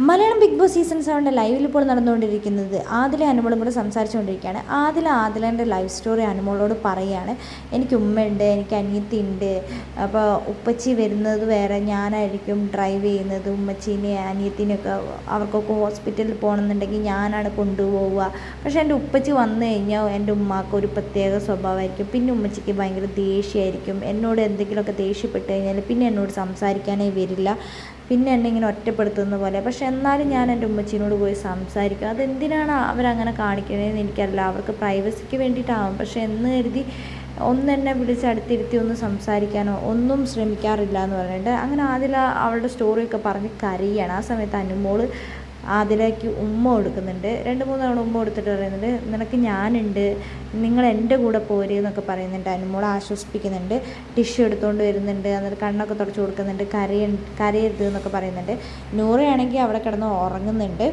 Malayalam big boss season 7 ലൈവിൽ ഇപ്പോൾ നടന്നുകൊണ്ടിരിക്കുന്നത് ആദില അനുമോളും കൂടെ സംസാരിച്ചുകൊണ്ടിരിക്കുകയാണ്. ആദിലേൻ്റെ ലൈഫ് സ്റ്റോറി അനുമോളോട് പറയുകയാണ്. എനിക്ക് ഉമ്മയുണ്ട്, എനിക്ക് അനിയത്തി ഉണ്ട്, അപ്പോൾ ഉപ്പച്ചി വരുന്നത് വേറെ, ഞാനായിരിക്കും ഡ്രൈവ് ചെയ്യുന്നത്, ഉമ്മച്ചീനെ അനിയത്തിനെയൊക്കെ അവർക്കൊക്കെ ഹോസ്പിറ്റലിൽ പോകണമെന്നുണ്ടെങ്കിൽ ഞാനാണ് കൊണ്ടുപോവുക. പക്ഷേ എൻ്റെ ഉപ്പച്ചി വന്നു കഴിഞ്ഞാൽ എൻ്റെ ഉമ്മാക്ക് ഒരു പ്രത്യേക സ്വഭാവമായിരിക്കും. പിന്നെ ഉമ്മച്ചിക്ക് ഭയങ്കര ദേഷ്യമായിരിക്കും. എന്നോട് എന്തെങ്കിലുമൊക്കെ ദേഷ്യപ്പെട്ട് കഴിഞ്ഞാൽ പിന്നെ എന്നോട് സംസാരിക്കാനേ വരില്ല, പിന്നെ എന്നെ ഇങ്ങനെ ഒറ്റപ്പെടുത്തുന്ന പോലെ. പക്ഷെ എന്നാലും ഞാൻ എൻ്റെ ഉമ്മച്ചീനോട് പോയി സംസാരിക്കും. അതെന്തിനാണ് അവരങ്ങനെ കാണിക്കണതെന്ന് എനിക്കറിയില്ല. അവർക്ക് പ്രൈവസിക്ക് വേണ്ടിയിട്ടാവും. പക്ഷെ എന്ന് കരുതി എന്നെ വിളിച്ച് അടുത്തിരുത്തി ഒന്ന് സംസാരിക്കാനോ ഒന്നും ശ്രമിക്കാറില്ല എന്ന് പറഞ്ഞിട്ട് അങ്ങനെ അവളുടെ സ്റ്റോറിയൊക്കെ പറഞ്ഞ് കരയാണ്. ആ സമയത്ത് അനുമോൾ ആദിലയ്ക്ക് ഉമ്മ കൊടുക്കുന്നുണ്ട്. 2-3 തവണ ഉമ്മ കൊടുത്തിട്ട് പറയുന്നുണ്ട്, നിനക്ക് ഞാനുണ്ട്, നിങ്ങൾ എൻ്റെ കൂടെ പോര് എന്നൊക്കെ പറയുന്നുണ്ട്. അനുമോൾ ആശ്വസിപ്പിക്കുന്നുണ്ട്. ടിഷ്യൂ എടുത്തുകൊണ്ട് വരുന്നുണ്ട്. എന്നിട്ട് കണ്ണൊക്കെ തുടച്ച് കൊടുക്കുന്നുണ്ട്. കരയരുത് എന്നൊക്കെ പറയുന്നുണ്ട്. നൂറയാണെങ്കിൽ അവിടെ കിടന്ന് ഉറങ്ങുന്നുണ്ട്.